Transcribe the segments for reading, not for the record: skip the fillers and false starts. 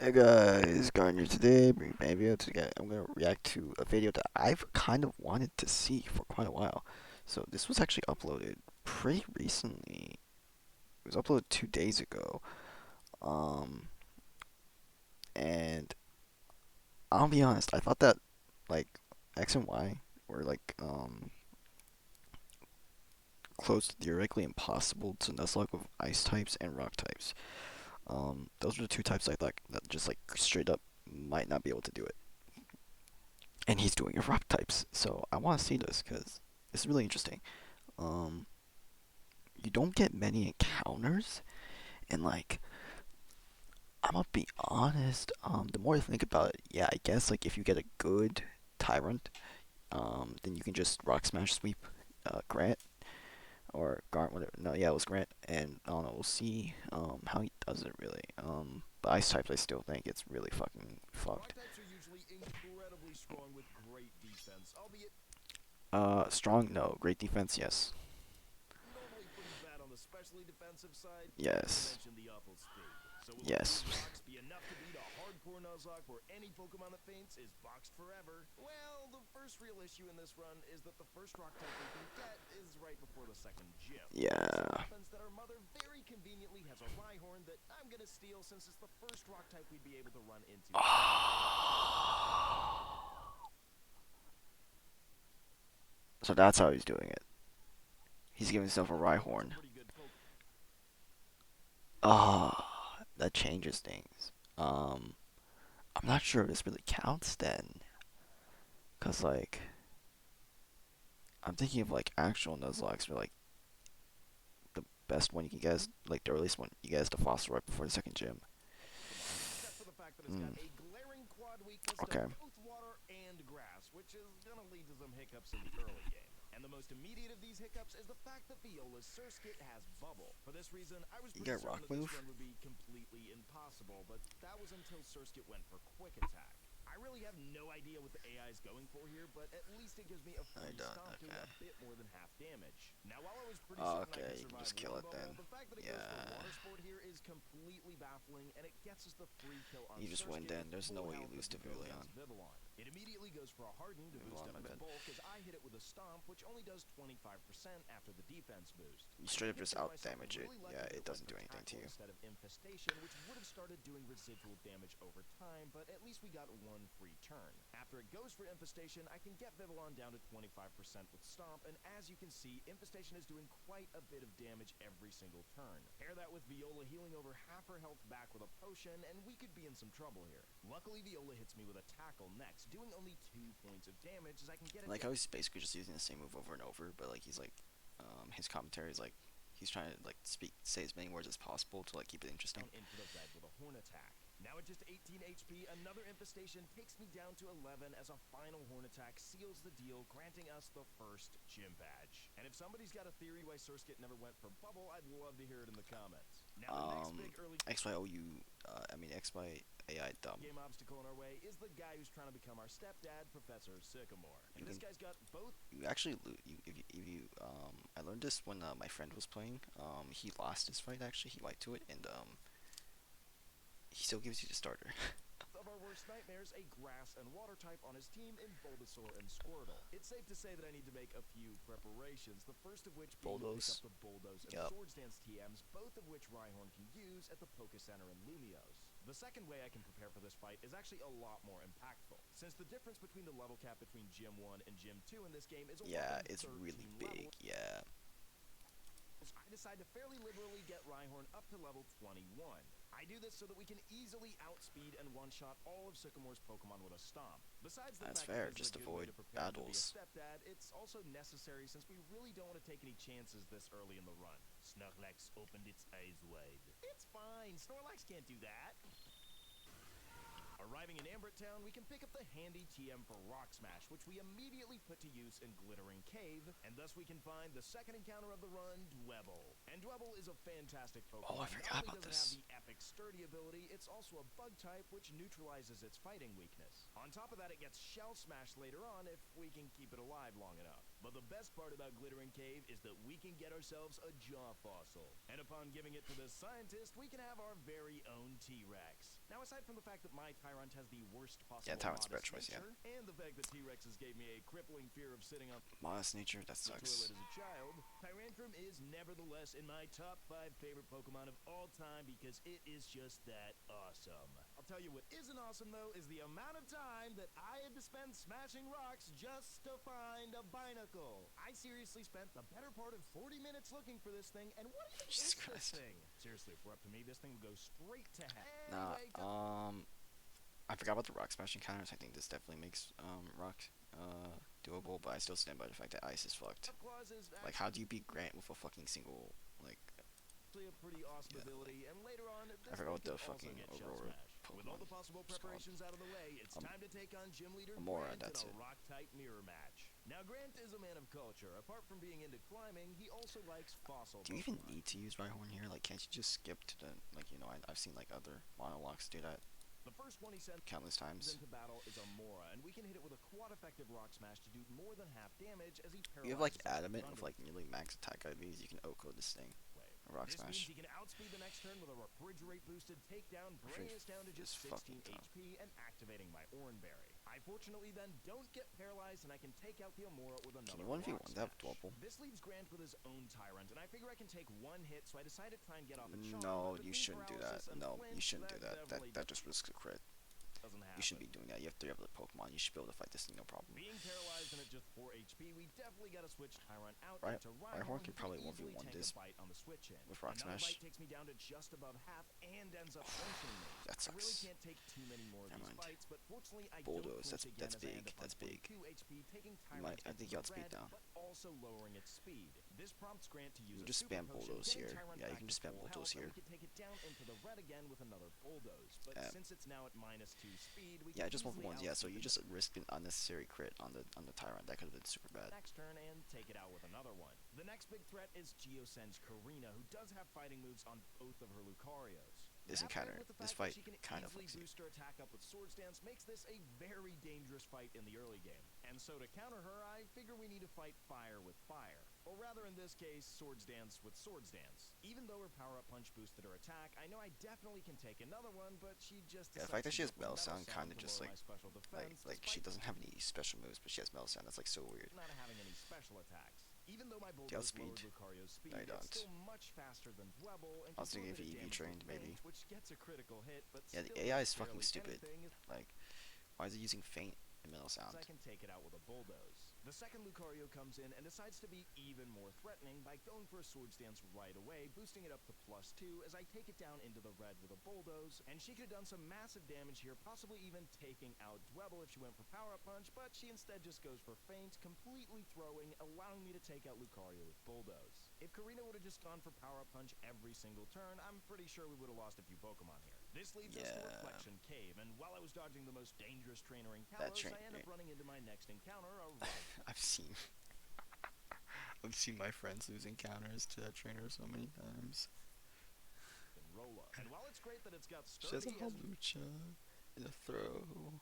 Hey guys, Garner today, bring back a video today. I'm gonna react to a video that I've kind of wanted to see for quite a while. So this was actually uploaded pretty recently. It was uploaded 2 days ago. Um, and I'll be honest, I thought that like X and Y were close to theoretically impossible to Nuzlocke with ice types and rock types. Those were the two types I thought that just like straight up might not be able to do it. And he's doing a rock types. So I want to see this because it's really interesting. Um, you don't get many encounters, and like I'm gonna be honest. The more I think about it, yeah, I guess like if you get a good tyrant, then you can just rock smash sweep, Grant or Garnt, whatever. No, yeah, it was Grant, and I don't know. We'll see how he does it really. But ice types, I still think it's really fucking Rock fucked. types are usually incredibly strong with great defense, albeit Strong, no. Great defense, yes. normally pretty bad on the specially defensive side, not to Yes. mention the awful speed. So will all Yes. these rocks be enough to beat a hardcore Nuzlocke where any Pokemon that faints is boxed forever? Well, the first real issue in this run is that the first rock type we can get is right before the second gym. It so Yeah. happens that our mother very conveniently has a Rhyhorn that I'm gonna steal since it's the first rock type we'd be able to run into anyway. So that's how he's doing it. He's giving himself a Rhyhorn's a Rhyhorn. pretty good Pokemon. Ah, that changes things. Um, I'm not sure if this really counts then, cause like I'm thinking of like actual Nuzlockes where like the best one you can get is like the earliest one you get is the fossil right before the second gym. Except for the fact that it's got Hmm. a glaring quad weakness to Okay. both water and grass, which is gonna lead to some hiccups in the early game. And the most immediate of these hiccups is the fact that Viola's Surskit has Bubble. For this reason, I was You pretty get certain rock that this move. run would be completely impossible, but that was until Surskit went for Quick Attack. I really have no idea what the AI is going for here, but at least it gives me a I free don't. stomp doing Okay. a bit more than half damage. Now, while I was pretty certain I Okay, could you can survive just kill one it bubble, then. the fact that it goes for Yeah. Water Sport here is completely baffling, and it gets us the free kill on You just win Surskit then. with There's no full way you health lose as to we go against Vivillon. Vivillon. It immediately goes for a Harden to boost Vivillon, up my its bad. bulk as I hit it with a Stomp, which only does 25% after the defense boost. You I straight up just consider out myself damage it. really lucky Yeah, that it it went doesn't for do anything to Tackle you. instead of Infestation, which would have started doing residual damage over time, but at least we got one free turn. After it goes for Infestation, I can get Vivillon down to 25% with Stomp, and as you can see, Infestation is doing quite a bit of damage every single turn. Pair that with Viola healing over half her health back with a potion, and we could be in some trouble here. Luckily, Viola hits me with a Tackle next, doing only 2 points of damage as I can get it Like down. how he's basically just using the same move over and over, but like he's like, his commentary is like he's trying to like say as many words as possible to like keep it interesting. Down into the red with a Horn Attack. Now at just 18 HP, another Infestation takes me down to 11 as a final Horn Attack seals the deal, granting us the first gym badge. And if somebody's got a theory why Surskit never went for Bubble, I'd love to hear it in the comments. Now the next big early XYOU, I mean XY AI dumb. game obstacle in our way is the guy who's trying to become our stepdad, Professor Sycamore. And this guy's got both. You actually if you I learned this when my friend was playing. He lost his fight actually. He wiped to it and he still gives you the starter. Of our worst nightmares, a grass and water type on his team in Bulbasaur and Squirtle. It's safe to say that I need to make a few preparations, the first of which being to pick Bulldoze. up the Bulldoze and Yep. Swords Dance TMs, both of which Rhyhorn can use at the Poké Center in Lumiose. The second way I can prepare for this fight is actually a lot more impactful, since the difference between the level cap between Gym 1 and Gym 2 in this game is a Yeah, whopping it's 13 really levels. big. Yeah. I decide to fairly liberally get Rhyhorn up to level 21. I do this so that we can easily outspeed and one-shot all of Sycamore's Pokemon with a Stomp. Besides the That's fact fair. that this is Just a good way avoid to prepare him to be a battles. stepdad, it's also necessary since we really don't want to take any chances this early in the run. Snorlax opened its eyes wide. It's fine, Snorlax can't do that. Arriving in Ambert Town, we can pick up the handy TM for Rock Smash, which we immediately put to use in Glittering Cave, and thus we can find the second encounter of the run, Dwebble. And Dwebble is a fantastic Pokemon. Oh, I forgot Not only about does it have this. the epic Sturdy ability, it's also a bug type, which neutralizes its fighting weakness. On top of that, it gets Shell Smash later on if we can keep it alive long enough. But the best part about Glittering Cave is that we can get ourselves a Jaw Fossil. And upon giving it to the scientist, we can have our very own T-Rex. Now, aside from the fact that my Tyrant has the worst Yeah, possible Tyrant's a better modest choice. Yeah, nature, and the fact that T-Rexes gave me a crippling fear of sitting on modest nature. That the toilet sucks. as a child, Tyrantrum is nevertheless in my top 5 favorite Pokemon of all time because it is just that awesome. I'll tell you what isn't awesome though is the amount of time that I had to spend smashing rocks just to find a Binacle. I seriously spent the better part of 40 minutes looking for this thing, and what even Jesus is this Christ. thing? Seriously, if we're up to me, this thing would go straight to hell. Nah. Anyway, I forgot about the rock smashing counters. I think this definitely makes rock doable, but I still stand by the fact that ice is fucked. Claws is Like, how do you beat Grant with a fucking single like? actually a pretty awesome Yeah, like, ability, and later on, I this forgot thing what the can also fucking get Shell Aurora Smash. With all Pokemon the possible is called. preparations out of the way, it's time to take on Gym Leader Amora, Grant in that's a it. Rock-type mirror match. Now, Grant is a man of culture. Apart from being into climbing, he also likes fossil Do you even Pokemon. need to use Rhyhorn here? Like, can't you just skip to the like? I've seen like other monologues do that The first one he sends countless times. into battle is Amora, and we can hit it with a quad-effective Rock Smash to do more than half damage as he You have like paralyzes us Adamant with Thunder like nearly max attack IVs. You can OHKO this thing. Wave. A rock This means smash. he can outspeed the next turn with a refrigerate-boosted takedown, bringing us down to just Is fucking 16 tough. HP and activating my Oranberry. I fortunately then don't get paralyzed, and I can take out the Amora with another Can you 1v1 Rock that Smash. double? This leaves Grant with his own Tyrant, and I figure I can take one hit, so I decide to try and get off a charm. No, but you between shouldn't do that. paralysis and No, you flinch, shouldn't do that. definitely That just risks a crit. doesn't happen. You shouldn't be doing that. You have 3 other Pokemon. You should be able to fight this thing no problem. Being paralyzed and at just 4 HP, we definitely gotta switch Tyrant out Right, into Rhyhorn Rhyhorn, could who probably can easily 1v1 tank this a bite on the switch in. with Rock Another Smash. bite takes me down to just above half and ends up flinching me. That I really sucks. can't take too many more of Never these mind. bites, but fortunately I Bulldoze. don't flinch again That's as I big. end up on That's big. 22 HP, taking You Tyrant might. I think into you outspeed red, down. but also lowering its speed. This prompts Grant to use You a just super spam potion, Bulldoze getting here. Tyrant Yeah, you back can to just spam full Bulldoze health, here. and we can take it down into the red again with another Bulldoze. But since it's now at -2 speed, we Yeah, can just easily 1v1s. Yeah, so outspeed you the just risked an unnecessary crit on the Tyrant. That could have been super bad. next turn and take it out with another one. The next big threat is Geosen's Karina, who does have fighting moves on both of her Lucarios. This That, encounter, paired with the this fact fight that she can kind of easily fucks you. boost her attack up with Swords Dance makes this a very dangerous fight in the early game. And so to counter her, I figure we need to fight fire with fire. Or rather, in this case, Swords Dance with Swords Dance. Even though her power-up punch boosted her attack, I know I definitely can take another one, but she just Yeah, the fact that decides she to has go for Metal Metal Sound kind of to just lower like, my special defense, she despite doesn't have any special moves, but she has Metal Sound. That's like so weird. not having any special attacks. Even though my Do you Bulldoze outspeed? lowered Lucario's speed, No, you it's don't. still much faster than Dwebble and I was can do thinking a if bit of he EV damage with trained, maybe. Feint, which gets a critical hit, but Yeah, still the AI is does fucking barely stupid. anything Like, why is it using Feint and Metal Sound? as I can take it out with a Bulldoze. The second Lucario comes in and decides to be even more threatening by going for a Swords Dance right away, boosting it up to +2 as I take it down into the red with a Bulldoze, and she could have done some massive damage here, possibly even taking out Dwebble if she went for Power Up Punch, but she instead just goes for Feint, completely throwing, allowing me to take out Lucario with Bulldoze. If Karina would have just gone for Power Up Punch every single turn, I'm pretty sure we would have lost a few Pokemon here. This leads us to Yeah. Reflection Cave, and while I was dodging the most dangerous trainer in That Kalos, I end up running into my next encounter, a I've seen my friends lose encounters to that trainer so many times. Rolla. And while it's great that it's got She has sturdy a as Hawlucha and a throw.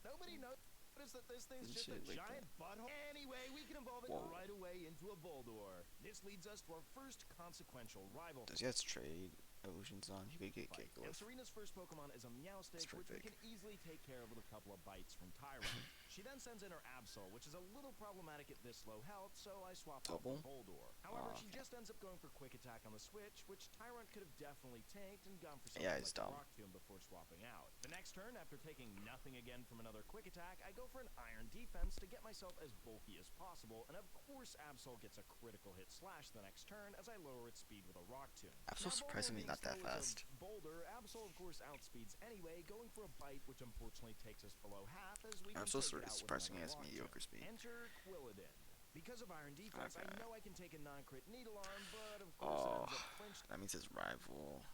nobody noticed that this thing's And just a shit like giant butthole. Anyway, we can evolve it Whoa. right away into a Boldor. This leads us to our first consequential rival Does he have trade illusions on? He could get fight. kicked And off. Serena's first Pokemon is a Meowstic, pretty which we big. can easily take care of with a couple of bites from Tyrant. She then sends in her Absol, which is a little problematic at this low health, so I swap out Double? for Boldor. However, Oh, she okay. just ends up going for Quick Attack on the switch, which Tyrant could have definitely tanked and gone for something Yeah, like it's a dumb. Rock Tomb before swapping out. The next turn, after taking nothing again from another Quick Attack, I go for an Iron Defense to get myself as bulky as possible, and of course Absol gets a critical hit slash the next turn as I lower its speed with a Rock Tomb. Absol's Now, Boulder surprisingly being not that slow as a fast. Boulder, Absol of course outspeeds anyway, going for a bite which unfortunately takes us below half as we can Absol's take it out with surprisingly another has Rock mediocre Tomb. speed. Enter Quilladin. Because of Iron Defense, Okay. I know I can take a non-crit Needle Arm, but of course it ends up flinched. That means his rival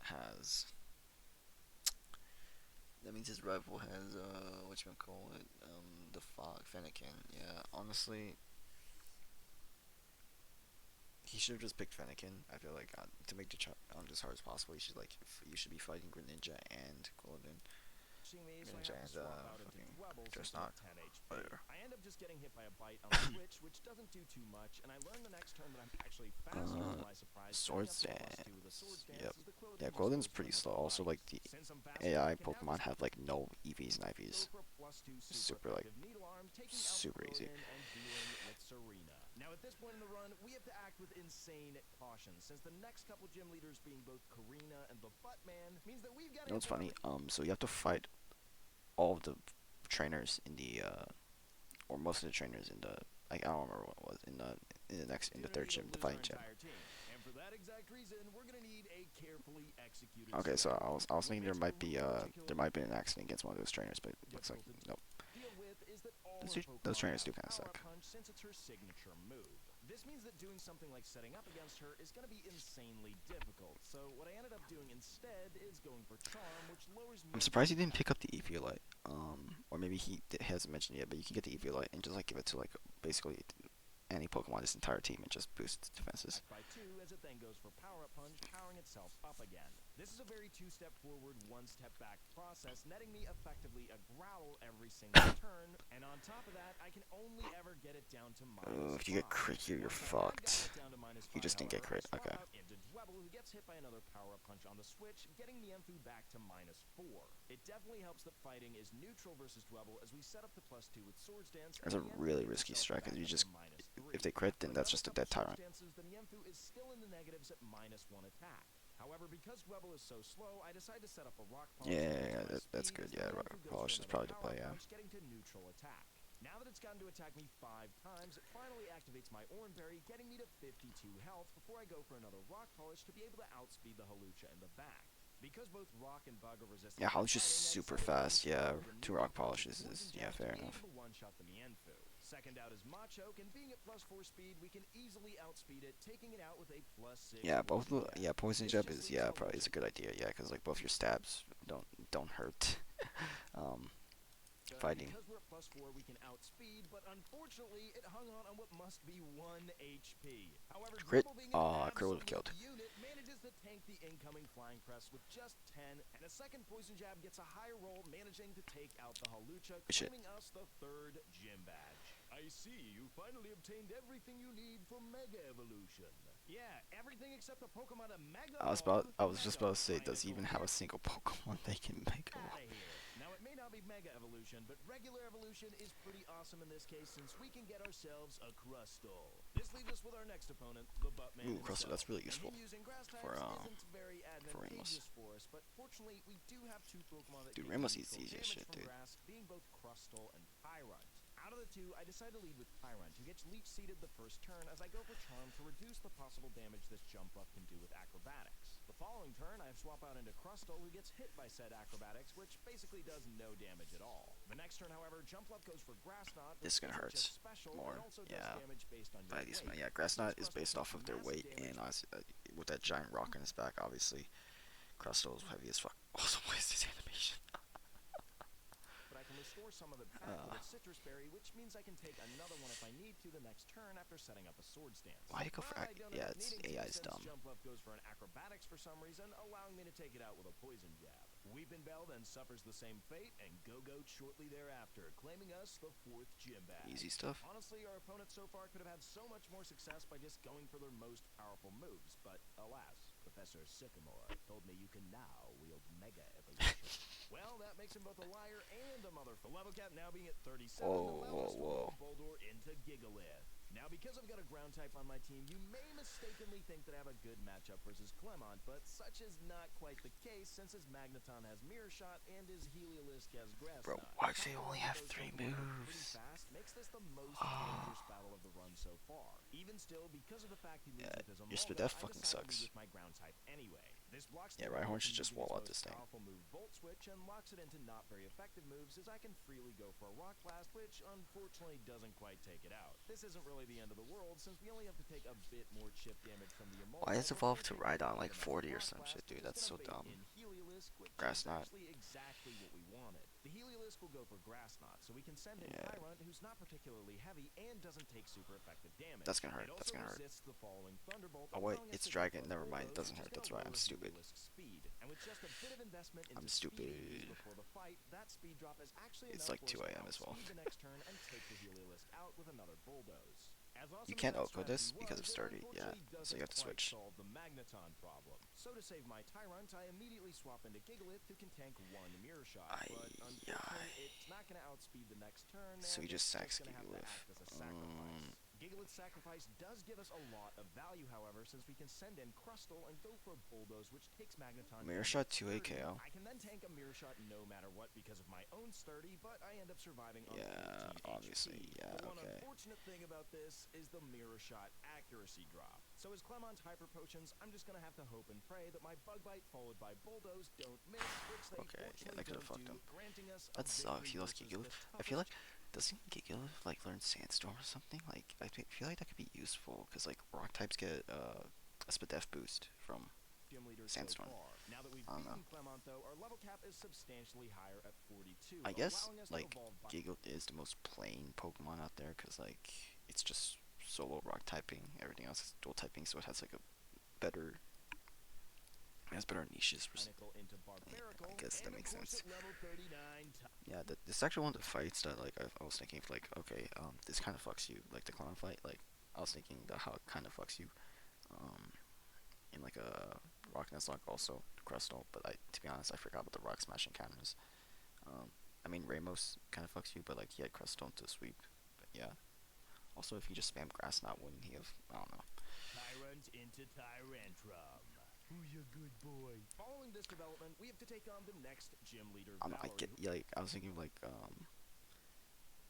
has. That means his rival has whatchamacallit, the Fog Fennekin. Yeah, honestly, he should have just picked Fennekin. I feel like to make the challenge as hard as possible, you should be fighting Greninja and Quilladin. catching me, so I have to and swap out into fucking Dwebbles just instead of not 10 HP. later. I end up just getting hit by a bite on the switch, which doesn't do too much, and I learn the next turn that I'm actually faster to my surprise, Sword setting up the +2 with a Swords Dance. Yep. Dance as the Yeah, clothing just Groudon's goes for pretty another slow. Also, bite. like the Since I'm faster, AI I can now Pokemon decide have like no EVs and go IVs. for a +2 super Super like effective Needle Arm, taking out super easy. Croagnon and dealing with Serena. Now at this point in the run, we have to act with insane caution, since the next couple gym leaders being both Karina and the Buttman means that we've got to You know hit what's the funny? lever. So you have to fight all of the trainers in the or most of the trainers in the like I don't remember what it was in the third Opportunity to gym, the lose our fighting gym. entire team. And for that exact reason, we're going to need a carefully executed Okay, so strategy. I was What thinking makes our rule there might be an accident against one of those trainers, but it looks like difficult to nope. deal with is that all Those, her those Pokemon trainers have do kind of Power Up suck. Punch since it's her signature move. This means that doing something like setting up against her is going to be insanely difficult. So what I ended up doing instead is going for Charm, which lowers I'm Niantic's surprised he didn't attack. pick up the Eviolite. Or maybe hasn't mentioned it yet, but you can get the Eviolite and just like give it to like basically any Pokemon this entire team and just boost its defenses. By 2 as it then goes for Power Up Punch, powering itself up again. This is a very 2-step forward, 1-step back process, netting me effectively a Growl every single turn, and on top of that, I can only ever get it down to If you get -5. crit here, you're Once I have gotten fucked. it down to -5, You just didn't get however, I crit. swap Okay. out into Dwebble, who gets hit by another Power Up Punch on the switch, getting Mienfoo back to -4. It definitely helps that fighting is neutral versus Dwebble as we set up the +2 with Swords Dance, That's and a Mienfoo really gets risky itself strike back because you up to just -3. if they crit, After then that's another just a couple dead Swords tyrant. Dances, the Mienfoo is still in the negatives at -1 attack. However, because Dwebble is so slow, I decide to set up a Rock Polish to Yeah, match my that's speed good. as the Yeah, Mienfoo goes for Polish is another probably the Power play. Up Yeah. Punch, getting to neutral attack. Now that it's gotten to attack me 5 times, it finally activates my Oran Berry, getting me to 52 health before I go for another Rock Polish to be able to outspeed the Halucha in the back. Because both Rock and Bug are resistant Yeah, to Holly's just fighting, I super decided to run fast. Yeah, Charm with a 2 rock Neutral Pulse with polishes Poison is yeah, Jab to fair be enough. able to one-shot the Mienfoo. Second out is Machoke, and being at +4 speed, we can easily outspeed it, taking it out with a +6 Yeah, Poison Jab. yeah, poison This jab just is leaves yeah probably is a Halucha good idea. Yeah, because like both your stabs don't hurt. um, fighting. Because we're at +4, we can outspeed, but unfortunately, it hung on what must be 1 HP. However, Crit. Dwebble, being an Crit would have absolute killed. unit, manages to tank the incoming Flying Crest with just 10, and a second Poison Jab gets a higher roll, managing to take out the Halucha, Good shit. claiming us the 3rd gym badge. I see, you finally obtained everything you need for Mega Evolution. Yeah, everything except a Pokemon to Mega I was just about to say, does he even have a single Pokemon they can make out evolve? of here. Now, it may not be Mega Evolution, but regular evolution is pretty awesome in this case since we can get ourselves a Crustle. This leaves us with our next opponent, the Buttman Ooh, himself. Crustle, that's really useful And him using grass for types isn't very Ramos. advantageous for us, but fortunately, we do have 2 Pokemon that Dude, take Ramos is neutral the easiest damage shit, from dude. grass, being both Crustle and Tyrunt. Out of the 2, I decide to lead with Tyrunt, who gets Leech Seeded the first turn as I go for Charm to reduce the possible damage this Jump Up can do with Acrobatics. The following turn, I swap out into Crustle, who gets hit by said Acrobatics, which basically does no damage at all. The next turn, however, Jump Up goes for Grass Knot, This is which gonna isn't hurt just special, more. but also does Yeah, damage based on your by these weight. yeah, Grass Knot Since is Crustle based off takes of their massive weight, damage, and with that giant rock on his back, obviously, Crustle is heavy as fuck. Also, what is this animation? but I can restore some of it back with its Citrus Berry, which means I can take another one if I need to the next turn after setting up a Swords Dance. Why do you go for But I don't yeah? end up It's needing to AI's since dumb. Jump Up goes for an Acrobatics for some reason, allowing me to take it out with a Poison Jab. Weepin' Bell then suffers the same fate, and Go-Goat shortly thereafter, claiming us the 4th gym badge. Easy stuff. Honestly, our opponents so far could have had so much more success by just going for their most powerful moves, but alas, Professor Sycamore told me you can now wield Mega Evolution. Well, that makes him both a liar and a motherfucker. Level cap now being at 37, allow us to roll Boldore into Gigalith. Now, because I've got a ground type on my team, you may mistakenly think that I have a good matchup versus Clemont, but such is not quite the case since his Magneton has Mirror Shot and his Heliolisk has Grass Bro, Knot. why do they only have Those 3 Pokemon are pretty moves? fast, makes this the most dangerous battle of the run so far. Even still, because of the fact he leads Yeah, with his your Emolga, Spadef I fucking decide to lead sucks. with my ground type anyway. This blocks Yeah, the Rhyhorn Emolga should from just using wall its out this most thing. powerful move, Volt Switch, and locks it into not very effective moves as I can freely go for a Rock Blast, which unfortunately doesn't quite take it out. This isn't really the end of the world since we only have to take a bit more chip damage from the Emolga. Why is evolved to Rhydon like 40 or some shit, dude? That's so dumb. Grass Knot. exactly what we wanted. The Heliolisk will go for Grass Knot, so we can send in Yeah, Tyrunt, who's not particularly heavy and doesn't take super effective that's damage. gonna hurt. It That's also gonna hurt. resists the following Thunderbolt, Oh wait, allowing us it's to go dragon. for a Never mind. It Bulldoze, doesn't which is hurt. going That's to right. I'm lower the stupid. Heliolisk's speed. And with just a bit of investment I'm into speeding these stupid. before the fight, that speed drop is actually It's enough like for us 2 to a.m. as well. outspeed the next turn and take the Heliolisk out with another Bulldoze. As You awesome as can't that output strategy this because of was, it sturdy. Yeah, unfortunately so doesn't you have to quite switch. solve the Magneton problem. So to save my Tyrunt, I immediately swap into Gigalith, who can tank one Mirror Shot. Ay, But unfortunately, it's not going to outspeed the next turn, So he and just it's sacks just going to have to Gigaliff. act as a sacrifice. Gigalith's sacrifice does give us a lot of value, however, since we can send in Crustle and go for a Bulldoze, which takes Magneton Mirror down to Shot 2 30. AKO. I can then tank a Mirror Shot no matter what because of my own sturdy, but I end up surviving on Yeah, 14 obviously. HP. Yeah, The one okay. unfortunate thing about this is the Mirror Shot accuracy drop. So as Clement's Hyper Potions, I'm just going to have to hope and pray that my Bug Bite followed by Bulldoze don't miss, which they Okay, yeah, fortunately that could've don't fucked do, him. granting us a That sucks. He victory lost versus Gigaliff. the I feel like, toughest. doesn't Gigaliff like learn Sandstorm or something? Like, feel like that could be useful because like rock types get a Spadef boost from Gym leaders so Sandstorm. far. Now that we've I don't know. beaten Clement, though, our level cap is substantially higher at 42, I guess allowing us to like evolve by Gigalith is the most plain Pokemon out there because like it's just solo rock typing. Everything else is dual typing, so it has like a better, it has better niches. Botanical into Yeah, Barbarical, I guess that and of makes course sense. at level 39, Yeah, this actually one of the fights that like I was thinking of, like, okay, this kind of fucks you, like the clown fight. Like I was thinking that how it kind of fucks you, um, in like a rock Nuzlocke also Crustle. But to be honest, I forgot about the rock smash encounters. I mean Ramos kind of fucks you, but like he had Crustle to sweep. But yeah. Also, if you just spam grass, not wouldn't he have? I don't know. Tyrant into Tyrantrum. Who's a good boy? Following this development, we have to take on the next gym leader, I don't know. I Valerie. get, yeah, like I was thinking of like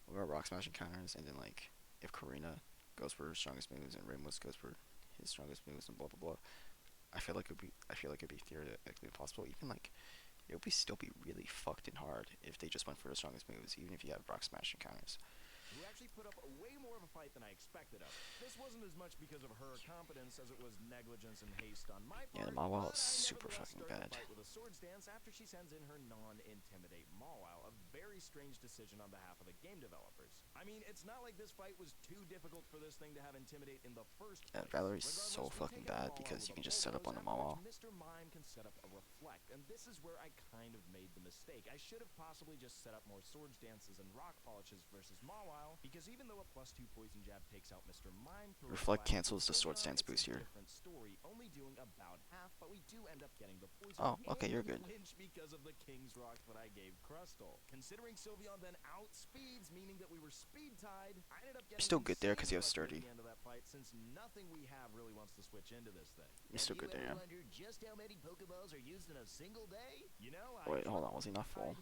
what about rock smash encounters, and then like if Karina goes for her strongest moves and Ramos goes for his strongest moves and blah blah blah. I feel like it'd be theoretically impossible. Even like it would still be really fucked and hard if they just went for the strongest moves, even if you have rock smash encounters. Who actually put up way more of a fight than I expected of. This wasn't as much because of her competence as it was negligence and haste on my Yeah, part, the Mawile but is I super nevertheless fucking start the bad. fight with a Swords Dance after she sends in her non-intimidate Mawile, a very strange decision on behalf of the game developers. I mean, it's not like this fight was too difficult for this thing to have intimidate in the first Yeah, place. Valerie's Regardless, so we fucking take out bad Mawile because with you a can just set up on Bulldoze, the after Mawile. which Mr. Mime can set up a Reflect, and this is where I kind of made the mistake. I should have possibly just set up more Swords Dances and Rock Polishes versus Mawile, because even though a +2 Poison Jab takes out Mr. Mime through Reflect Reflect, cancels the Sword Sylveon, Stance it's boost a here. different story, only doing about half, but we do end up getting the poison Oh, okay, and you're good. flinch because of the King's Rock that I gave Crustle. Considering Sylveon then outspeeds, meaning that we were speed tied, I ended up getting Still good there 'cause he insanely was lucky at sturdy. the end of that fight, since nothing we have really wants to switch into this thing. You're still good there, yeah. Wondered just how many Pokeballs are used in a single day? You know, Wait, hold on, was he not full?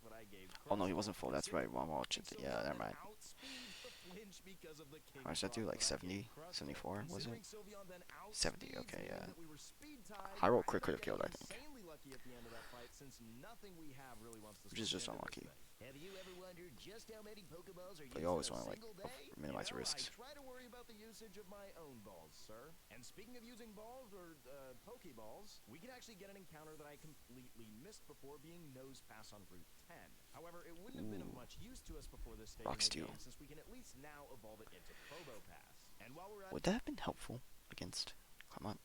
What I gave Oh no, he Crustle. wasn't full. That's right. Mawile chipped it. Yeah, never mind. Outspeeds the flinch because of the How much did that do? Like 70, 74, was it? 70. Okay, yeah. High roll crit could have killed, I think. Lucky at the end of that fight, since nothing we have really wants to Which is switch just into this unlucky. thing. Have you ever wondered just how many Pokeballs are used But you always in a want to like single day? minimize You the know, risks. I try to worry about the usage of my own balls, sir. And speaking of using balls or Pokeballs, we can actually get an encounter that I completely missed before, being Nose Pass on Route 10. However, it wouldn't have been of Ooh. much use to us before this stage Rock in the Steel. game, since we can at least now evolve it into Probo Pass. And while we're at Would that have been helpful against Clement?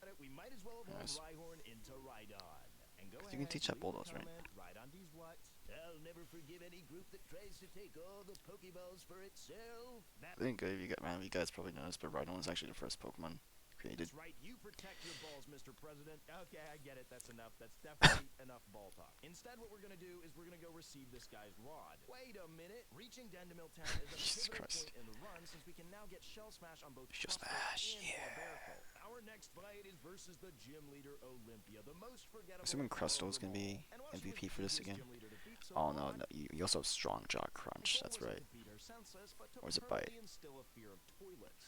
it, we might as well evolve Yes. Rhyhorn into Rhydon. And go 'Cause ahead, you can teach that leave a Bulldoze, right? comment, Rhydon does what? I'll never forgive any group that tries to take all the Pokeballs for itself. I think you guys probably know this, but Rhydon was actually the first Pokemon created. That's right, you protect your balls, Mr. President. Okay, I get it, that's enough. That's definitely enough ball talk. Instead, what we're gonna do is we're gonna go receive this guy's rod. Wait a minute, reaching Dendemil Town is a Jesus pivotal Christ. point in the run, since we can now get Shell Smash on both Shell Crustle Smash, and yeah. Barbarical. Our next fight is versus the gym leader Olympia, the most forgettable. Assuming of all Crustal's them gonna be all. And while she was MVP the for this easiest again. gym leader to beat so Oh far, no, you also have Strong Jaw Crunch. the That's goal right. wasn't to beat her senseless, but to Or is it Bite? permanently instill a fear of toilets.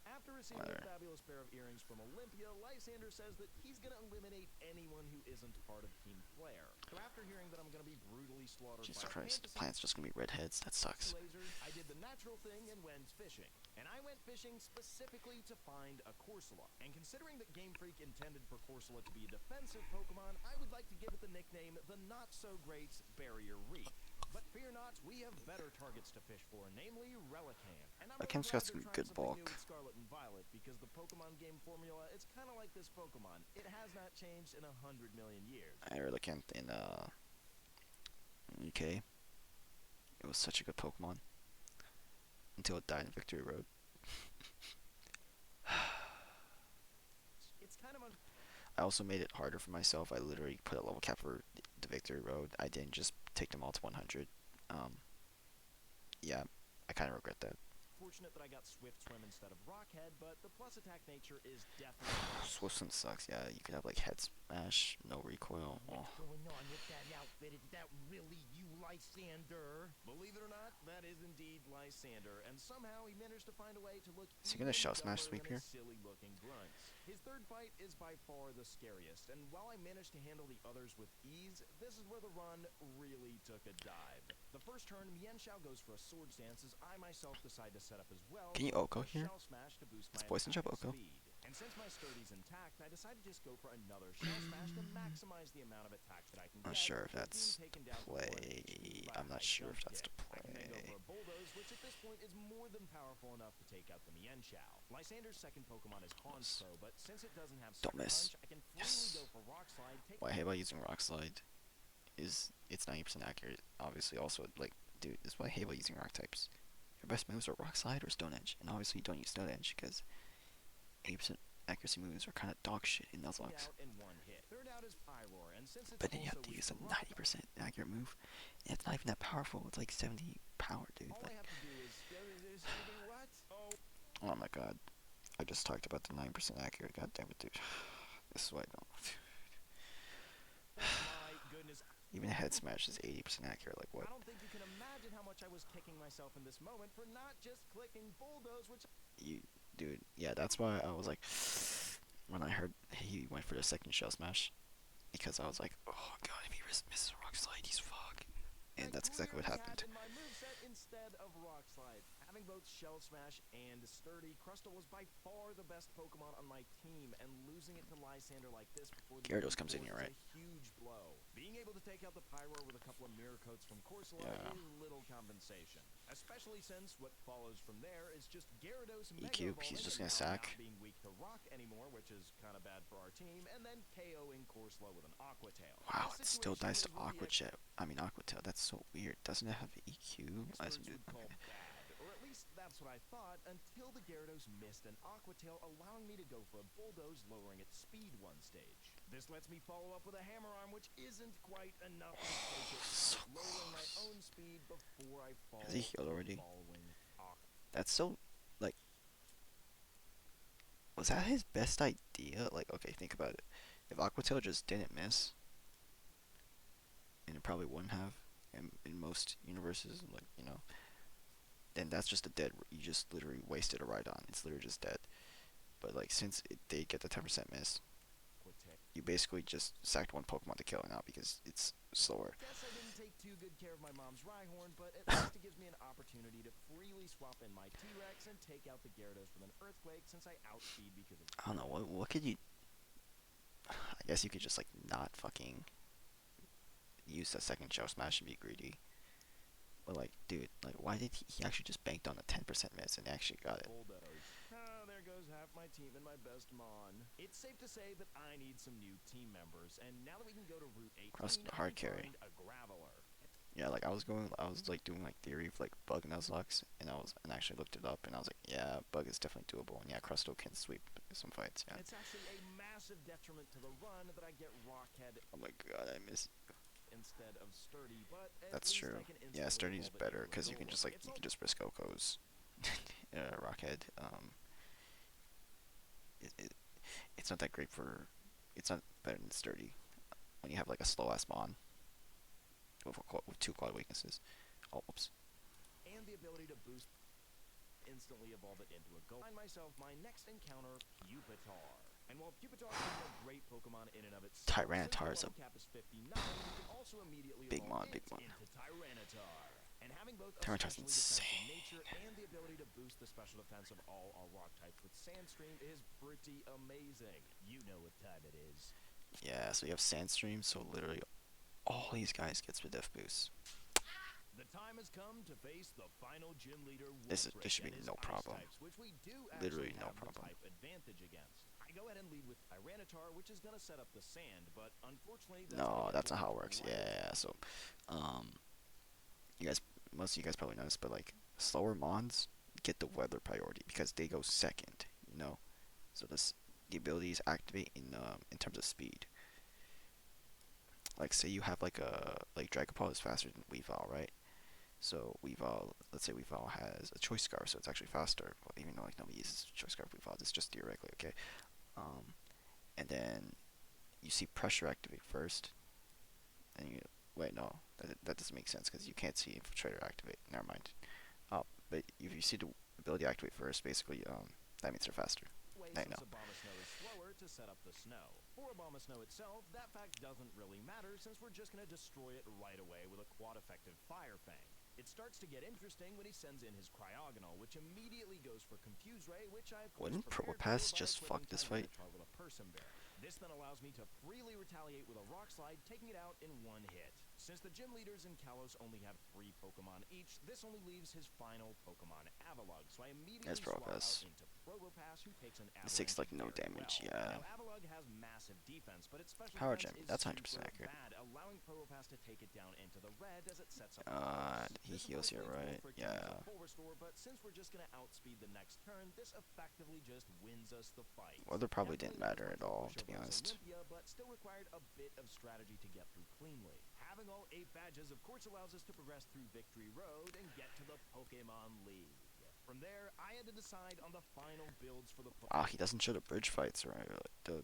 After receiving a Whatever. fabulous pair of earrings from Olympia, Lysander says that he's going to eliminate anyone who isn't part of Team Flare. So after hearing that I'm going to be brutally slaughtered Jesus by a Christ, the fantasy plant's just gonna be redheads. That sucks. laser, I did the natural thing and went fishing. And I went fishing specifically to find a Corsola. And considering that Game Freak intended for Corsola to be a defensive Pokemon, I would like to give it the nickname the not-so-great Barrier Reef. But fear not, we have better targets to fish for, namely Relicanth. And I'm really Relicanth's got glad they're some trying good something new bulk. with Scarlet and Violet, because the Pokemon game formula is kind of like this Pokemon. It has not changed in 100 million years. I Relicanth in UK. It was such a good Pokemon until it died in Victory Road. It's kind of I also made it harder for myself. I literally put a level cap for the Victory Road. I didn't just take them all to 100. Yeah, I kind of regret that. fortunate that I got Swift Swim instead of Rockhead, but the plus attack nature is definitely Swiftswim sucks. Yeah, you could have like head smash, no recoil. Oh. What's going on with that outfit? Is that really you, Lysander? Believe it or not, that is indeed Lysander, and somehow he managed to find a way to look Is he gonna even Shell Smash dumber sweep than here? his silly-looking grunts. His third fight is by far the scariest, and while I managed to handle the others with ease, this is where the run really took a dive. The first turn, Mienshao goes for a Sword Stance as I myself decide to set up as well. Can you going Oko for a here? Shell Smash to boost It's my Poison Jab attack Oko. speed. And since my sturdy's intact, I decided to just go for another Shell Smash to maximize the amount of attack that I can I'm not get sure if before being that's taken down for play. 1 HP by I'm a not high sure jump if that's kick. to I can then go for play. a Bulldoze, which at this point is more than powerful enough to take out the Mienshao. Lysander's second Pokemon is Honchkrow, but since it doesn't have Don't Sucker miss. Punch, I can freely Yes. go for Rock Slide, take What I hate about using Rock Slide is it's 90% accurate. Obviously, also like, dude, this is what I hate about using Rock types. Your best moves are Rock Slide or Stone Edge, and obviously you don't use Stone Edge because 80% accuracy moves are kind of dog shit in Nuzlocke. out in one hit. Third out is Pyroar, and since it's But then you also have to weak use a to Rock, 90% accurate move, and it's not even that powerful. It's like 70 power, dude. all I Like, have to do is what? Oh, oh my god, I just talked about the 9% accurate. God damn it, dude. This is why I don't. my goodness. Even a head smash is 80% accurate. Like what? I don't think you can imagine how much I was kicking myself in this moment for not just clicking Bulldoze, which You, dude. Yeah, that's why I was like, when I heard he went for the second shell smash, because I was like, oh god, if he misses a rock slide, he's fucked. And that's exactly what clearly happened. had in my moveset instead of Rock Slide. Having both Shell Smash and Sturdy, Crustle was by far the best Pokemon on my team, and losing it to Lysander like this before the Gyarados Elite comes in Four here, is right? a huge blow. Being able to take out the Pyroar with a couple of Mirror Coats from Corsola Yeah. is little compensation. Especially since what follows from there is just Gyarados EQ, Mega he's Evolving just and gonna now sack. not being weak to Rock anymore, which is kind of bad for our team, and then KOing Corsola with an Aqua Tail. Wow, it This still situation dies to is really Aqua Jet. I mean Aqua Tail. That's so weird. Doesn't it have EQ? I experts assume would call okay. bad, or at least that's what I thought, until the Gyarados missed an Aqua Tail, allowing me to go for a Bulldoze, lowering its speed one stage. This lets me follow up with a Hammer Arm, which isn't quite enough to take it So out, lowering my close. own speed before I fall. Has he healed already? Following Aqua. That's so like. Was that his best idea? Like, okay, think about it. If Aqua Tail just didn't miss, and it probably wouldn't have in most universes, like then that's just a dead. You just literally wasted a ride on. It's literally just dead. But like since they get the 10% miss, you basically just sacked one Pokemon to kill it now because it's slower. Guess I didn't take too good care of my mom's Rhyhorn, but at least it gives me an opportunity to freely swap in my T-Rex and take out the Gyarados with an Earthquake since I outspeed because of. I don't know what could you. I guess you could just like not fucking use that second Shell Smash and be greedy. But like, dude, like, why did he actually just banked on a 10% miss and actually got it? Bulldoze. Ah, there goes half my team and my best Mon. It's safe to say that I need some new team members, and now that we can go to Route 18, Cross the I hard can carry. find a Graveler. Yeah, like I was like doing like theory of like bug Nuzlocks, and actually looked it up, and I was like, yeah, bug is definitely doable, and yeah, Crustle can sweep some fights. Yeah. It's actually a massive detriment to the run that I get Rockhead Oh my god, I miss. instead of Sturdy, but at That's least true. I can Yeah, instantly Sturdy's evolve it better into a because you can just like Golem. you can just risk Okos, Rockhead. It it's not that great for. It's not better than Sturdy when you have like a slow ass Mon with two quad weaknesses. Oh, whoops. And the ability to boost instantly evolve it into a goal. Find myself my next encounter, Pupitar. And while Pupitar isn't a great Pokemon in and of itself, since the Tyranitar is a level cap is 59, you can also immediately big evolve mod, big it mod. into Tyranitar. And having both a Tyranitar's specially defensive insane. nature and the ability to boost the special defense of all our rock types with Sandstream is pretty amazing. You know what time it is. Yeah, so you have Sandstream, so literally all these guys get def boost. The time has come to face the final gym leader, This Wolfric, should and be his no ice problem. types, which we do Literally actually no have the problem. type advantage against. I go ahead and lead with Tyranitar, which is going to set up the sand, but unfortunately, that's going No, to get that's not blocked how it works. right Yeah, away. so um, you guys, most of you guys probably noticed, but like slower mons get the weather priority because they go second. You know, so the abilities activate in terms of speed. Like say you have like Dragapult is faster than Weavile, right? So Weavile, let's say Weavile has a Choice Scarf, so it's actually faster. Well, even though like nobody uses Choice Scarf Weavile, it's just theoretically okay. Um, and then you see Pressure activate first, and you wait no, that doesn't make sense because you can't see Infiltrator activate. Never mind. But if you see the ability activate first, basically that means they're faster. Way Now you since know. Abomasnow is slower to set up the snow. For Abomasnow itself, that fact doesn't really matter since we're just going to destroy it right away with a quad-effective Fire Fang. It starts to get interesting when he sends in his Cryogonal, which immediately goes for Confuse Ray, which I of course Wouldn't prepared for Probopass by just equipping fuck this fight? Tyranitar with a Person Berry. This then allows me to freely retaliate with a Rock Slide, taking it out in one hit. Since the gym leaders in Kalos only have 3 Pokemon each, this only leaves his final Pokemon, Avalugg, so I That's immediately swap out Probopass. into Probopass, who takes an This takes Avalanche like no very damage. well. Yeah. Now, Avalugg has massive defense, but its special Power defense Gem. is That's 100% super accurate. bad, allowing Probopass to take it down into the red as it sets up the ice. He This of heals course here, leaves right? Wolfric to use a Yeah. full restore, but since we're just going to outspeed the next turn, this effectively just wins us the fight. Weather probably didn't Definitely not as matter much at of a all, to be pushover as honest. Olympia, but still required a bit of strategy to get through cleanly. Having all 8 badges, of course, allows us to progress through Victory Road and get to the Pokemon League. From there, I had to decide on the final builds for the He doesn't show the bridge fights, right? The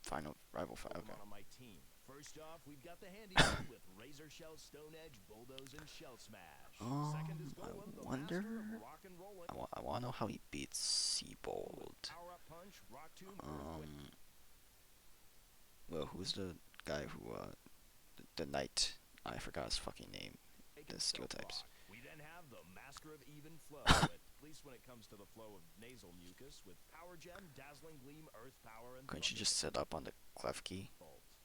final rival fight. Okay. Pokemon on my team. First off, we've got the handyman with Razor Shell, Stone Edge, Bulldoze, and Shell Smash. Second is I Golem, the wonder. master of rock and rolling. I want to know how he beats Seabold. Power Up Punch, Rock Tomb, Earthquake. Um, well, who's the guy who the knight? I forgot his fucking name. The skill types. We then have the Master of Even Flow, at least when it comes to the flow of nasal mucus, with Power Gem, Dazzling Gleam, Earth Power, and Couldn't you just set up on the clef key?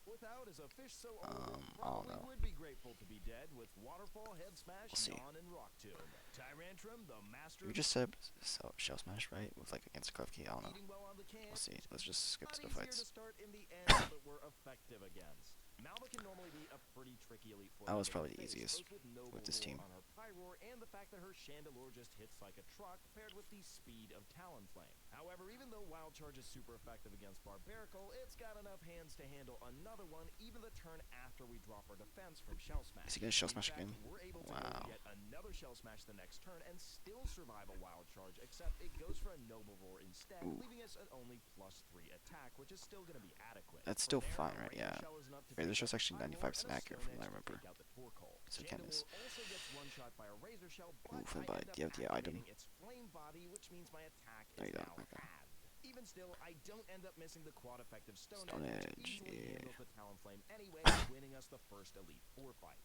Without is a fish so old it I don't probably know. would be grateful to be dead, with Waterfall, Head Smash, We'll see. Yawn, and Rock Tomb. Tyrantrum, the Master You just set up Shell Smash, right? With like against clef key. I don't know. eating well on the can. We'll see. Let's just skip to the Easier fights. to start in the end, but we're effective against. Malva can normally be a pretty tricky Elite Four. That was to probably the face, easiest both with Noble with this Roar team. on her Pyroar and the fact that her Chandelure just hits like a truck, paired with the speed of Talonflame. However, even though Wild Charge is super effective against Barbaracle, it's got enough hands to handle another one, even the turn after we drop our defense from Shell Smash. Is he gonna Shell In Smash fact, again? we're able to Wow. go get another Shell Smash the next turn and still survive a Wild Charge, except it goes for a Noble Roar instead, Ooh. leaving us at only +3 attack, which is still going to be adequate. That's From still there, fine, a right? Razor Yeah. Shell is enough to Razor take Shell's out actually Pyroar 95% and a accurate Stone from what I Edge to remember. take out the Torkoal. So it kinda is. Chandelure also gets one-shot by a Razor Shell, but Ooh, I but end up do you have the item? activating its flame body, which means my attack No, is you don't. now Okay. halved. Even still, I don't end up missing the quad-effective Stone Stone Edge, Edge, which easily yeah. handles the Talonflame anyway, winning us the first Elite Four fight.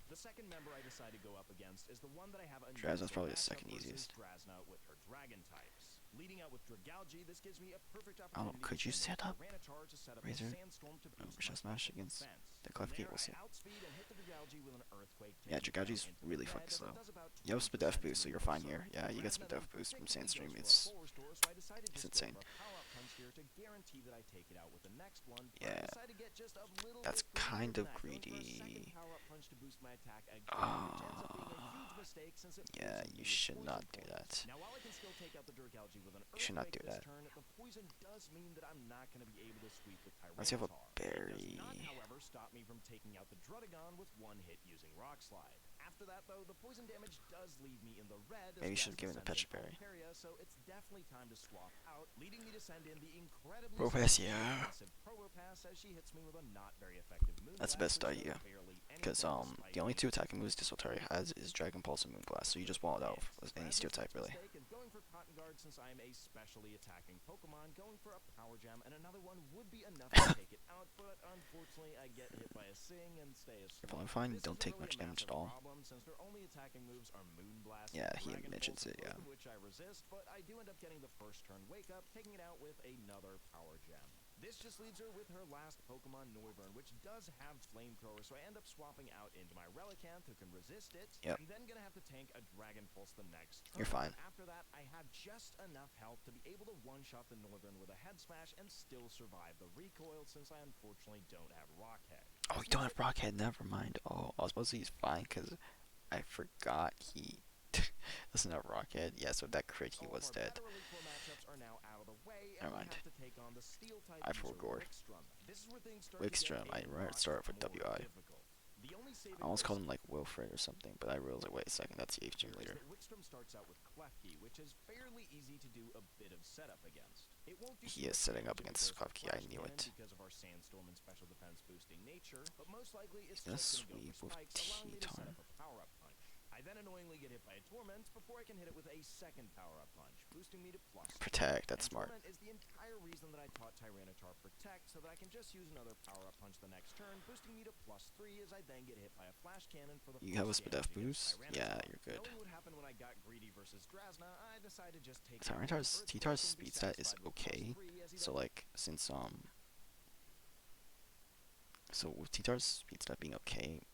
The second member I decide to go up against is the one that I have a Drazna's probably the matchup second versus easiest. Drasna with her Dragon types. Leading out with Dragalge, this gives me a perfect Oh, opportunity could to you send set up Tyranitar to set up Razor a Sandstorm to boost Shell my Smash special against defense. the From clef key? there, We'll see. I outspeed and hit the Dragalge with an Earthquake. Yeah, taking it down Dragalge's into the really red, fucking as it slow. does about You have some 20% def to boost, so me you're per fine turn. here. Yeah, you get some Drasna def then boost from particularly Sandstream. goes for a It's full restore, so I decided just insane. go for a Power-Up Punch here to guarantee that I take it out with the next one. But Yeah. I decided to get just a little That's bit greedier kind than of that, going for a second greedy. Power-Up Punch to boost my attack again, which ends up being a huge mistake since it Yeah, poisoned me you with should poison not do points. that. Now, while I can still take out the Dragalge with an You should not Earthquake do this that. turn, the poison does mean that I'm not going to be able to sweep with Tyranitar. Unless you have a It berry. does not, however, stop me from taking out the Druddigon with one hit using Rock Slide. After that, though, the poison damage does leave me in the red. Maybe you as should have given Drasna the sends in Petra Berry. Altaria, so it's definitely time to swap out, leading me to send in the incredibly Probopass, yeah. defensive Probopass as she hits me with a not very effective Moonblast. That's the best which does idea. barely Because anything despite the only being two attacking moves this Altaria has is Dragon Pulse and Moonblast, so you just wall it out with any steel type really. guard since I'm a specially attacking Pokemon. Going for a Power Gem and another one would be enough to take it out, but unfortunately I get hit by a Sing and stay If asleep. I'm fine, This don't isn't take really much a damage at massive all. problem since their only attacking moves are Moonblast Yeah, and he Dragon mentions Pulse, it, both yeah. of which I resist, but I do end up getting the first turn Wake Up, taking it out with another Power Gem. This just leaves her with her last Pokemon, Noivern, which does have Flamethrower, so I end up swapping out into my Relicanth, who can resist it. Yep. I'm then going to have to tank a Dragon Pulse the next turn. You're fine. After that, I have just enough health to be able to one-shot the Noivern with a Head Smash and still survive the recoil, since I unfortunately don't have Rockhead. Oh, you don't have Rockhead? Never mind. Oh, I was supposed to say he's fine, because I forgot he doesn't have Rockhead. Yeah, so that crit, he was dead. Never mind. I forgot. Wickstrom, I start off with WI. I almost called him like Wilfred or something, but I realized, wait a second, that's the H gym leader. Wickstrom starts out with Klefki, which is fairly easy to do a bit of setup against. It won't do He is setting up against Klefki, I knew it. because of our Sandstorm and special defense boosting nature, but most likely it's He's gonna just going to sweep go for with spikes, allowing me to set T-Tarn. up a power-up punch. I then annoyingly get hit by a Torment before I can hit it with a second power-up punch, boosting me to +2. Protect, that's And smart. Torment is the entire reason that I taught Tyranitar Protect, so that I can just use another power-up punch the next turn, boosting me to +3 as I then get hit by a Flash Cannon for the You have a first Spadef damage against boost? Yeah, Tyranitar. you're good. Knowing what happened when I got greedy versus Drasna, I decided to just take Tyranitar's T-Tar's speed stat is okay. So like, since so with T-Tar's speed stat being okay,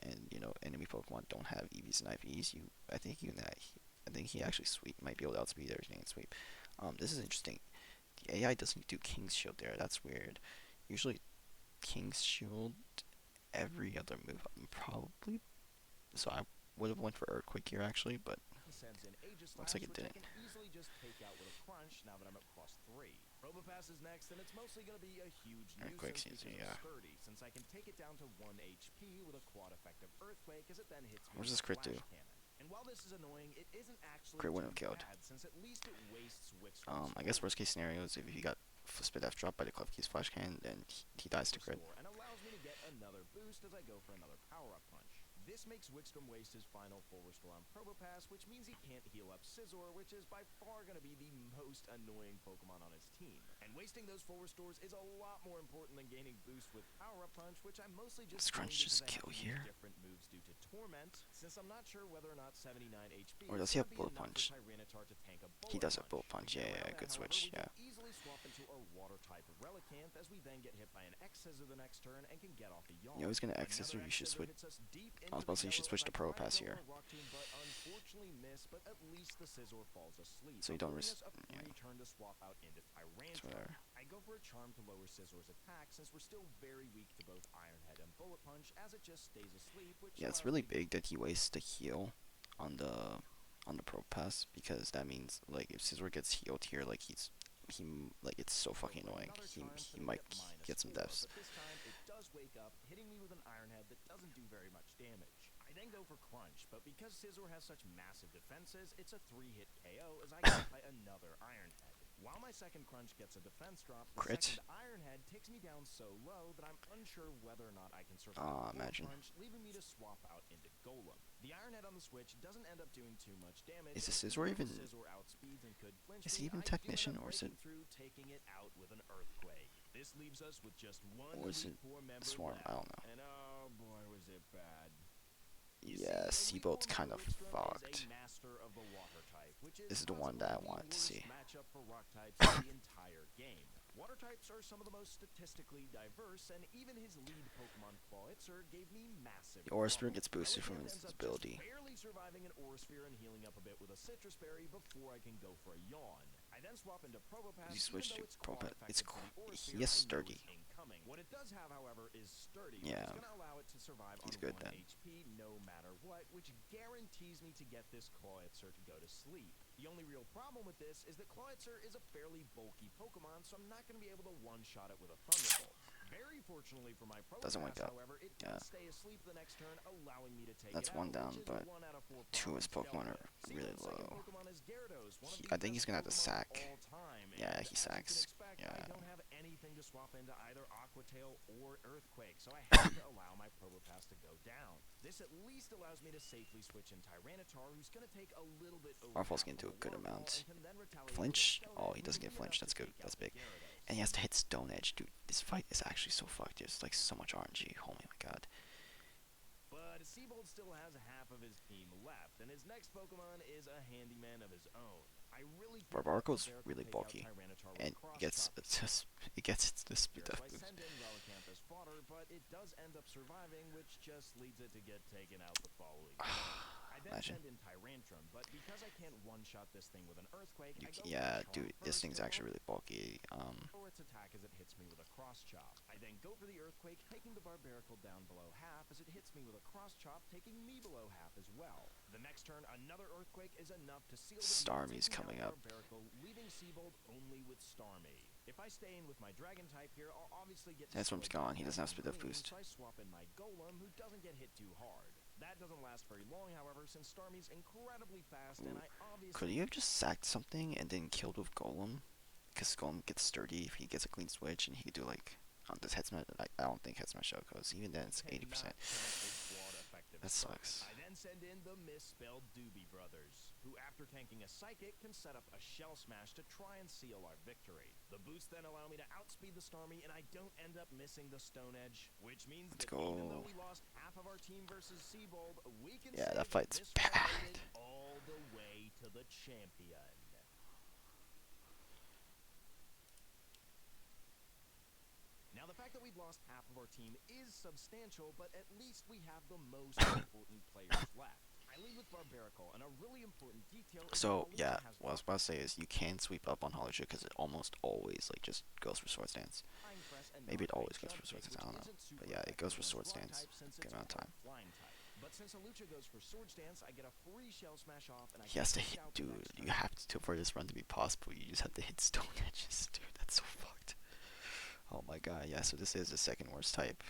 and you know enemy Pokemon don't have EVs and IVs, I think he actually might be able to outspeed everything in sweep. This is interesting. The AI doesn't do King's Shield there. That's weird. Usually King's Shield every other move probably. So I would have went for Earthquake here actually, but sends in looks like it which I didn't. can easily just take out with a crunch now that I'm at +3. Probopass is next, and it's mostly going to be a huge Earthquake nuisance seems, because yeah. it's sturdy, since I can take it down to 1 HP with a quad effective Earthquake as it then hits me What does with this a crit Flash do? Cannon. And while this is annoying, it isn't actually Crit wouldn't have too killed. bad, since at least it wastes Wickstrom's I guess worst case scenario is if he got Spadef dropped by the Klefki's Flash Cannon, then he dies to crit. and allows me to get another boost as I go for another power-up punch. This makes Wickstrom waste his final full restore on Probopass, which means he can't heal up Scizor, which is by far going to be the most annoying Pokemon on his team. And wasting those full restores is a lot more important than gaining boost with Power-Up Punch, which I'm mostly just Does Crunch doing just because I kill have to use here? different moves due to Torment, since I'm not sure whether or not 79 HP Or does he have Bullet Punch? He does have Bullet Punch, yeah, good switch, yeah. Easily swap into our water type Relicanth as we then get hit by an X-Scissor the next turn and can get off a Yawn. You know he's gonna X-Scissor, you should switch. I was about to say you should switch to Probopass here. But unfortunately miss, but at least the Scizor falls asleep. So you don't risk a yeah. free turn to swap out into Tyranitar. I go for a Charm to lower Scizor's attack since we're still very weak to both Iron Head and Bullet Punch as it just stays asleep, which Yeah, it's really big that he wastes the heal on the Probopass, because that means like if Scizor gets healed here, like it's so fucking annoying. He might get some deaths. But this time it does wake up, hitting me with an Iron Head that doesn't do very much damage. I then go for Crunch, but because Scizor has such massive defenses, it's a 3-hit KO as I get hit by another Iron Head. While my second Crunch gets a defense drop, the second Iron Head takes me down so low that I'm unsure whether or not I can survive imagine. Crunch, leaving me to swap out into Golem. The Iron Head on the switch doesn't end up doing too much damage. Is the Scizor even? And could flinch Is me, he even I do end Technician, up or is it? breaking through, taking it out with an Earthquake. This leaves us with just one Or is it Elite Four member Swarm? left. I don't know. And oh boy, was it bad. Yeah, Seabolt's kind of fucked. This is the one that I wanted to see. Matchup for rock types in the entire game. Water types are some of the most statistically diverse, and even his lead Pokemon Clawitzer gave me massive. The Aura Sphere gets boosted from his ability. Barely surviving an Aura Sphere and healing up a bit with a Citrus Berry before I can go for a Yawn. I then swap into Probopass. You switch to Probopass. He is is sturdy. What it does have, however, is sturdy. Yeah. It's going to allow it to survive on good 1 then. HP no matter what, which guarantees me to get this Clawitzer to go to sleep. The only real problem with this is that Clawitzer is a fairly bulky Pokemon, so I'm not going to be able to one-shot it with a Thunderbolt. Very fortunately for my Doesn't Probopass, wake up. however, it does stay asleep the next turn, allowing me to take That's it one out, down, which is but 1 out of 4 two of his Pokemon are problems. really Seabolt's second low. Pokemon is Gyarados, one of the I think he's best gonna have to Pokemon of sack. all time, Yeah, and he as you can sacks. expect, Yeah. I don't have anything to swap into either Aqua Tail or Earthquake, so I have to allow my Probopass to go down. This This at least allows me to safely switch in Tyranitar, who's going to take a little bit over Waterfall's half gonna from do the a good water wall and amount. can then retaliate with a Flinch? Stone Oh, Edge, he doesn't moving get me enough flinch. to That's good. take out That's the big. Gyarados. And he has to hit Stone Edge, dude. This fight is actually so fucked. There's like so much RNG. Oh my god. But Seabold still has half of his team left, and his next Pokemon is a handyman of his own. I really do hope Barbarco's Barbarical really take out bulky, Tyranitar with and Cross it Chop just it gets the split here, up so I boost. send in Relicanth as fodder, but it does end up surviving, which just leads it to get taken out the following turn. I then Imagine. send in Tyrantrum, but because I can't one-shot this thing with an Earthquake, I go Yeah, for Charm dude, this first thing's to actually really bulky. lower its attack as it hits me with a Cross Chop. I then go for the Earthquake, taking the Barbaracle down below half as it hits me with a Cross Chop, taking me below half as well. The next turn, another Earthquake is enough to seal the deal, Starmie's taking coming out up. Barbaracle, leaving Seabold only with Starmie. If I stay in with my Dragon type here, I'll obviously get Sandstorm's destroyed gone. by He doesn't have Grass and split up Gleam, boost. so I swap in my Golem, who doesn't get hit too hard. That doesn't last very long, however, since Starmie's incredibly fast, and I obviously... Could he have just sacked something and then killed with Golem? Because Golem gets sturdy if he gets a clean switch, and he could do like this head smash. I don't think head smash out goes. Even then, it's 80%. That sucks. I then send in the misspelled Doobie Brothers, who after tanking a Psychic can set up a Shell Smash to try and seal our victory. The boosts then allow me to outspeed the Starmie, and I don't end up missing the Stone Edge, which means Let's that go. even though we lost half of our team versus Seabold, we can Yeah, say that fight's this one bad. made it all the way to the champion. Now, the fact that we've lost half of our team is substantial, but at least we have the most important players left. I lead with Barbaracle, and a really important detail is So that yeah, Hawlucha has what I was about to say is you can sweep up on Hawlucha because it almost always like just goes for Sword Stance. Flying Press and Maybe it non-type always goes jump for Sword kick, Stance. I don't which know, isn't super but yeah, it goes for effective Sword against rock Stance. type since Good it's amount of our time. flying type. But since Hawlucha goes for Sword Stance, I get a free Shell Smash off, and I He has to can hit, out the dude. next You turn. have to for this run to be possible. You just have to hit Stone Edges, dude. That's so fucked. Oh my god, yeah. So this is the second worst type.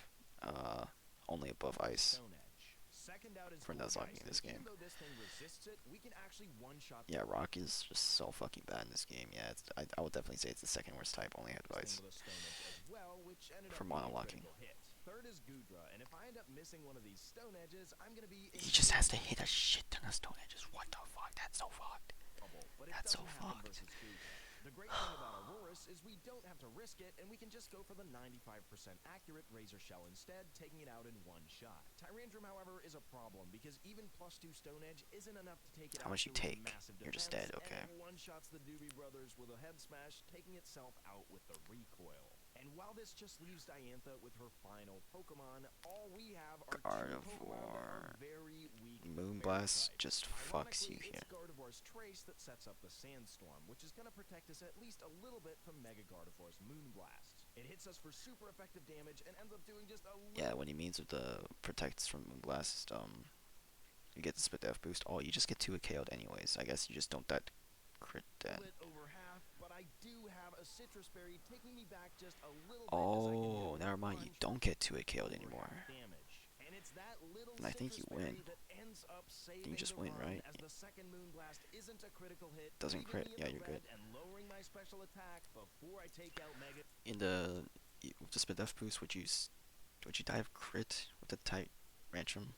Only above Ice Stone Edge. Second out is for Gourgeist, Nuzlocke in this and even game. though this thing resists it, we can actually one-shot Yeah, Rock is just so fucking bad in this game. Yeah, I would definitely say it's the second worst type, only ahead of Ice. with a Stone Edge as well, which ended For up being a mono-locking. critical hit. Third is Goodra, and if I end up missing one of these Stone Edges, I'm gonna be in He just has to hit a shit ton of Stone Edges. What the fuck? That's so fucked. trouble, but it That's so doesn't happen fucked. versus Goodra. The great thing about Aurorus is we don't have to risk it, and we can just go for the 95% accurate Razor Shell instead, taking it out in one shot. Tyrantrum, however, is a problem, because even +2 Stone Edge isn't enough to take it How out much you through its take? massive You're just defense, dead, okay. and one-shots the Doobie Brothers with a head smash, taking itself out with the recoil. And while this just leaves Diantha with her final Pokemon, all we have are two Pokemon that are very weak Moonblast Fairy-type. just fucks you Ironically, here. it's Gardevoir's Trace that sets up the Sandstorm, which is going to protect us at least a little bit from Mega Gardevoir's Moonblast. It hits us for super effective damage and ends up doing just a little... Yeah, what he means with the protects from Moonblast, you get the split death boost. Oh, you just get 2 KO'd anyways. I guess you just don't that crit then. over half, but I do have a Citrus Berry taking me back just a little bit. Oh, never mind. You don't get 2 KO'd anymore. Damage. And it's that little And I think you win. that ends up saving You just the win, run, right? as the second Moonblast isn't a critical hit. Doesn't leaving crit. me in Yeah, the you're red good. And lowering my special attack before I take out Mega. In the with the split death boost, would you dive crit with the type Rantrum?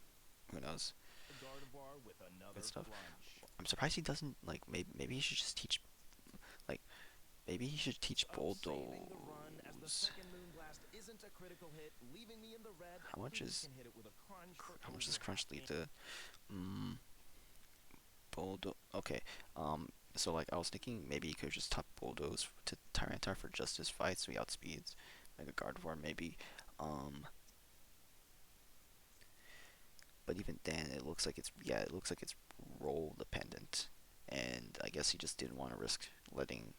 Who knows? Gardevoir with another Good stuff. crunch. I'm surprised he doesn't like. Maybe he should just teach like. Maybe he should teach Saving the run as the Bulldoze. second Moonblast isn't a critical hit, leaving me in the red. How much Please is can hit it with a crunch for how much does over Crunch half lead damage. to? Bulldoze. Okay. So like I was thinking maybe he could just top Bulldoze to Tyranitar for just his fight, so he outspeeds Mega Gardevoir maybe. But even then, it looks like it's role dependent, and I guess he just didn't want to risk letting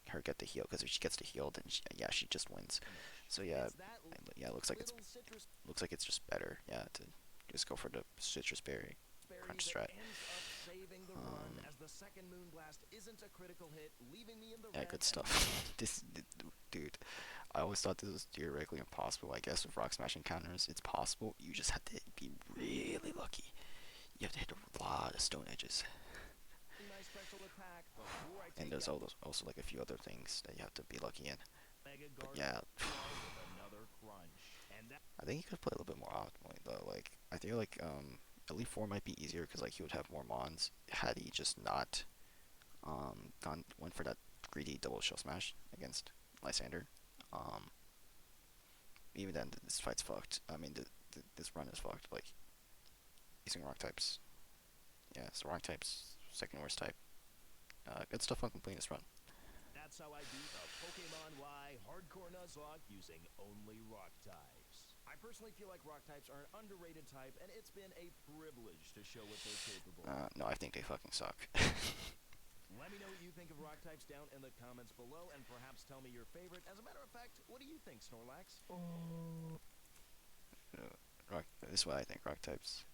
her get the heal, because if she gets the heal, then she just wins. So yeah, It's that it looks like little Citrus it's just better, yeah, to just go for the Citrus Berry Berry crunch that strat. ends up saving the run as the second Moonblast isn't a critical hit, leaving me in the Yeah, red. good and stuff. Dude, I always thought this was theoretically impossible. I guess with Rock Smash encounters, it's possible. You just have to be really lucky. You have to hit a lot of Stone Edges. my special attack before I And take there's out also like a few other things that you have to be lucky in. Mega But yeah, Gardevoir with another crunch. And that I think you could play a little bit more optimally though. think like Elite Four might be easier because like he would have more mons had he just not gone went for that greedy double shell smash against Lysander. Um, Even then, this fight's fucked. I mean, this run is fucked. Like using rock types. Yeah, so rock types, second worst type. Good stuff on completing this run. That's how I beat a Pokemon Y hardcore Nuzlocke using only rock types. I personally feel like rock types are an underrated type, and it's been a privilege to show what they're capable of. No, I think they fucking suck. Let me know what you think of rock types down in the comments below, and perhaps tell me your favorite. As a matter of fact, what do you think, Snorlax? Rock. This is what I think. Rock types.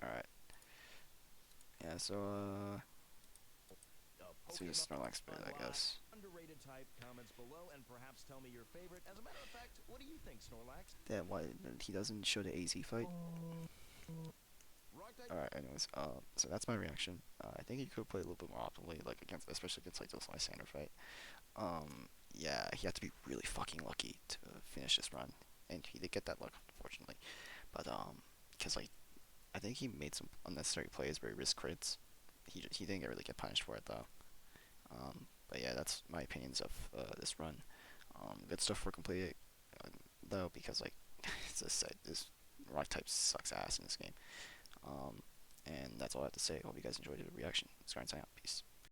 All right. Yeah. So A let's do this Pokemon Snorlax bit, I Y guess. underrated type. Comments below, and perhaps tell me your favorite. As a matter of fact, what do you think, Snorlax? Yeah. Why he doesn't show the AZ fight? Rock type. All right. Anyways, so that's my reaction. I think he could play a little bit more optimally, like against, especially against like this Lysander fight. Yeah, he had to be really fucking lucky to finish this run, and he did get that luck, unfortunately. But because like I think he made some unnecessary plays where he risked crits. He didn't really get punished for it though. But yeah, that's my opinions of this run. Good stuff for complete though, because like as I said, this rock type sucks ass in this game. And that's all I have to say. Hope you guys enjoyed the reaction. Scar and sign out. Peace.